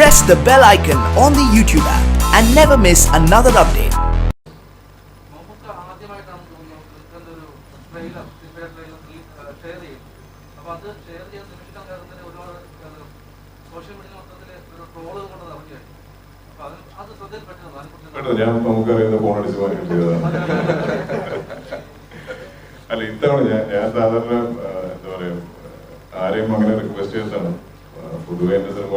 press the bell icon on the YouTube app and never miss another update. ഞാൻ നമുക്കറിയുന്ന phone അടിച്ച് മാറ്റി ചെയ്തതാണ്. അല്ല, ഇത്തവണ ഞാൻ സാധാരണ എന്താ പറയാ, ആരെയും അങ്ങനെ റിക്വസ്റ്റ് ചെയ്തിട്ടാണ് പൊതുവെ എന്റെ സിനിമ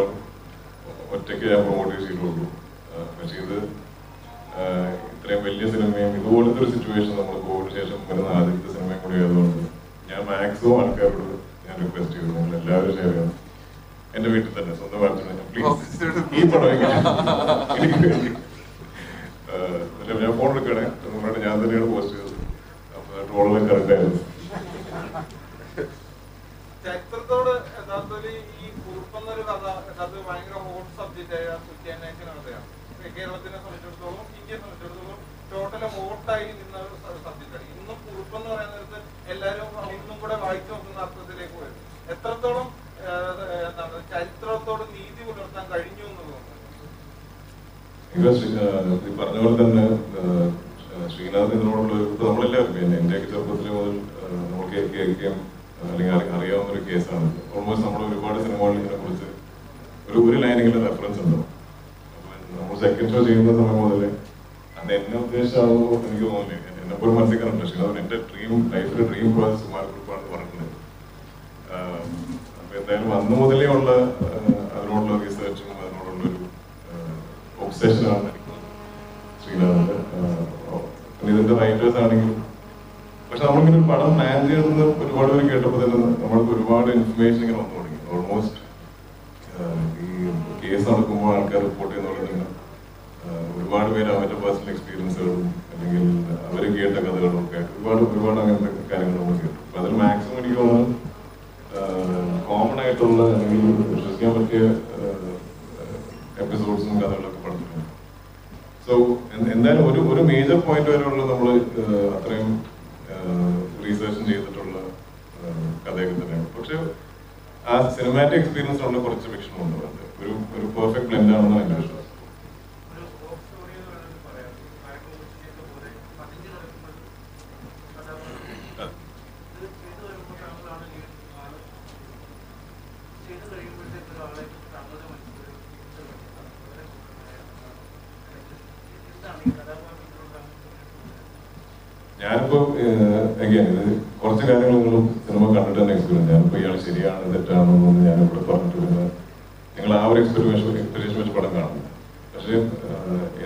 ഒറ്റയ്ക്ക് ഞാൻ പ്രൊമോട്ട് ചെയ്തിട്ടുള്ളൂ. പക്ഷെ ഇത് ഇത്രയും വലിയ സിനിമയും ഇതുപോലത്തെ ഒരു സിറ്റുവേഷൻ നമ്മൾ കോവിഡിന് ശേഷം വരുന്ന ആദ്യത്തെ സിനിമയും കൂടി ആയതുകൊണ്ട് ഞാൻ മാക്സിമം ആൾക്കാരോട് ഞാൻ റിക്വസ്റ്റ് ചെയ്തു, നിങ്ങൾ എല്ലാവരും ഷെയർ ചെയ്യണം. എന്റെ വീട്ടിൽ തന്നെ സ്വന്തം വാർത്ത പ്ലീസ് ഈ പടം എനിക്ക് വേണ്ടി ഞാൻ ഫോൺ എടുക്കണേ നിങ്ങളുടെ ഞാൻ തന്നെയാണ് പോസ്റ്റ് ചെയ്തത്. അപ്പൊ ട്രോളെല്ലാം കറക്റ്റ് ആയിരുന്നു. ചരിത്രത്തോട് യഥാർത്ഥത്തിൽ ഈ കുറുപ്പെന്നൊരു കഥ യഥാർത്ഥത്തിൽ ഭയങ്കര ഹോട്ട് സബ്ജക്റ്റ് ആയ കഥയാണ്. കേരളത്തിനെ സംബന്ധിച്ചിടത്തോളം ഇന്ത്യയെ സംബന്ധിച്ചിടത്തോളം ടോട്ടൽ ഹോട്ടായി നിന്ന ഒരു സബ്ജക്റ്റാണ്. ഇന്നും കുറുപ്പെന്ന് പറയുന്ന നേരത്ത് എല്ലാവരും ഇന്നും കൂടെ വായിച്ചു നോക്കുന്ന അർത്ഥത്തിലേക്ക് വരും. എത്രത്തോളം എന്താണ് ചരിത്രത്തോട് നീതി പുലർത്താൻ കഴിഞ്ഞു എന്ന് തോന്നുന്നു? ഈ പറഞ്ഞ പോലെ തന്നെ ശ്രീനാഥ് ഇതിനോടുള്ള നമ്മളെല്ലാവരും എന്റെയൊക്കെ ചെറുപ്പത്തിൽ മുതൽ നമ്മൾ കേൾക്കുകയും അല്ലെങ്കിൽ അറിയാവുന്ന ഒരു കേസാണ്. ഓൾമോസ്റ്റ് നമ്മൾ ഒരുപാട് സിനിമകളിൽ ഇതിനെ കുറിച്ച് ഒരു ലൈനെങ്കിലും റെഫറൻസ് ഉണ്ടാവും. നമ്മൾ സെക്കൻഡ് ഷോ ചെയ്യുന്ന സമയം മുതലേ അന്ന് എന്നെ ഉദ്ദേശിച്ചാവോ എനിക്ക് തോന്നുന്നില്ല. എന്നെ പോലും മനസ്സിലാക്കാറുണ്ട്. ശ്രീനാഥൻ എന്റെ ലൈഫിലെ ഡ്രീം പ്രോജക്ട് കുമാരക്കുറിപ്പാണ് പറഞ്ഞിട്ടുണ്ട്. അപ്പൊ എന്തായാലും അന്ന് മുതലേ ഉള്ള അതിനോടുള്ള റീസേർച്ചും അതിനോടുള്ളൊരു ഒബ്സെഷനാണ് എനിക്ക് ശ്രീനാഥന്റെ. പിന്നെ ഇതിന്റെ റൈറ്റേഴ്സ് ആണെങ്കിലും പക്ഷെ നമ്മളിങ്ങനെ ഒരു പടം പ്ലാൻ ചെയ്തെന്ന് ഒരുപാട് പേര് കേട്ടപ്പോൾ തന്നെ നമ്മൾക്ക് ഒരുപാട് ഇൻഫർമേഷൻ ഇങ്ങനെ വന്നു തുടങ്ങി. ഓൾമോസ്റ്റ് ഈ കേസ് നടക്കുമ്പോൾ ആൾക്കാർ റിപ്പോർട്ട് ചെയ്യുന്ന ഒരുപാട് പേര് അവരുടെ പേഴ്സണൽ എക്സ്പീരിയൻസുകളും അല്ലെങ്കിൽ അവർ കേട്ട കഥകളും ഒക്കെ ഒരുപാട് അങ്ങനത്തെ കാര്യങ്ങൾ നമ്മൾ കേട്ടു. അപ്പൊ അതിൽ മാക്സിമം എനിക്ക് തോന്നുന്നു കോമൺ ആയിട്ടുള്ള അല്ലെങ്കിൽ വിശ്വസിക്കാൻ പറ്റിയ എപ്പിസോഡ്സും കഥകളൊക്കെ പഠിച്ചിട്ടുണ്ട്. സോ എന്തായാലും ഒരു മേജർ പോയിന്റ് വരെയുള്ള നമ്മൾ അത്രയും റീസേർച്ചും ചെയ്തിട്ടുള്ള കഥയൊക്കെ തന്നെയാണ്. പക്ഷെ ആ സിനിമാറ്റിക് എക്സ്പീരിയൻസ് ഉള്ള കുറച്ച് ഫിക്ഷൻ ഉണ്ട്. ഒരു പെർഫെക്റ്റ് ബ്ലെൻഡ് ആണെന്നാണ് എന്റെ വിശ്വാസം. ഞാനിപ്പോ അഗൈൻ ഇത് കുറച്ച് കാര്യങ്ങൾ നിങ്ങളും സിനിമ കണ്ടിട്ട് തന്നെ എക്സ്പീരിയൻസ്. ഞാനിപ്പോ ഇയാൾ ശരിയാണ് തെറ്റാണോ എന്നൊന്നും ഞാനിവിടെ പറഞ്ഞിട്ടില്ല. നിങ്ങൾ ആ ഒരു എക്സ്പെരിമേഷൻ വെച്ച് പടം കാണുന്നു. പക്ഷെ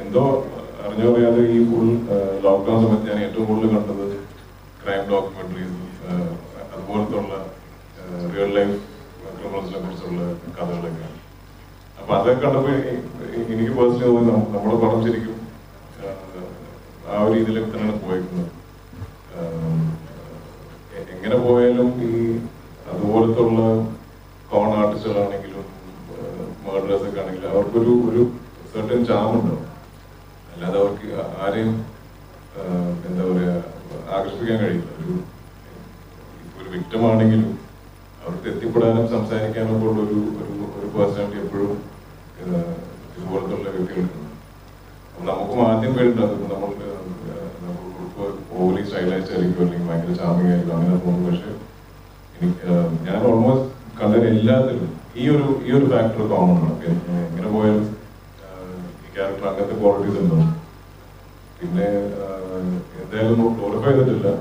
എന്തോ അറിഞ്ഞോ അറിയാതെ ഈ ഫുൾ ലോക്ക്ഡൌൺ സമയത്ത് ഞാൻ ഏറ്റവും കൂടുതൽ കണ്ടത് ക്രൈം ഡോക്യുമെന്ററീസ്, അതുപോലത്തെ ഉള്ള റിയൽ ലൈഫ് ക്രിമിനൽസിനെ കുറിച്ചുള്ള കഥകളൊക്കെയാണ്. അപ്പൊ അതൊക്കെ കണ്ടപ്പോ എനിക്ക് പേഴ്സണലി തോന്നി നമ്മുടെ പടം ശരിക്കും ആ ഒരു രീതിയിലേക്ക് തന്നെയാണ് പോയിരിക്കുന്നത്. എങ്ങനെ പോയാലും ഈ അതുപോലത്തെ ഉള്ള കോൺ ആർട്ടിസ്റ്റുകളാണെങ്കിലും മേർഡേഴ്സ് ഒക്കെ ആണെങ്കിലും അവർക്കൊരു സെർട്ടൻ ചാമുണ്ടാവും. അല്ലാതെ അവർക്ക് ആരെയും എന്താ പറയാ ആകർഷിപ്പിക്കാൻ കഴിയില്ല. ഒരു വിക്ടിം ആണെങ്കിലും അവർക്ക് എത്തിപ്പെടാനും സംസാരിക്കാനും ഒക്കെ ഉള്ള ഒരു പേഴ്സണാലിറ്റി എപ്പോഴും ഇതുപോലത്തെ ഉള്ള വ്യക്തികൾക്കുണ്ട്. നമുക്കും ആദ്യം പേരുണ്ടാകും നമ്മൾ ഓവലി സ്റ്റൈലൈസ് ആയിരിക്കും അല്ലെങ്കിൽ ഭയങ്കര ചാമിങ് ആയിരിക്കും, അങ്ങനെ തോന്നും. പക്ഷെ ഞാൻ ഓൾമോസ്റ്റ് കണ്ടതിന് എല്ലാത്തിലും ഈ ഒരു ഫാക്ടർ കോമൺ ആണ്. എങ്ങനെ പോയാലും ഈ ക്യാരക്ടർ അങ്ങനത്തെ ക്വാളിറ്റീസ് ഉണ്ടാവും. പിന്നെ എന്തായാലും ഗ്ലോറിഫൈ ചെയ്തിട്ടില്ല.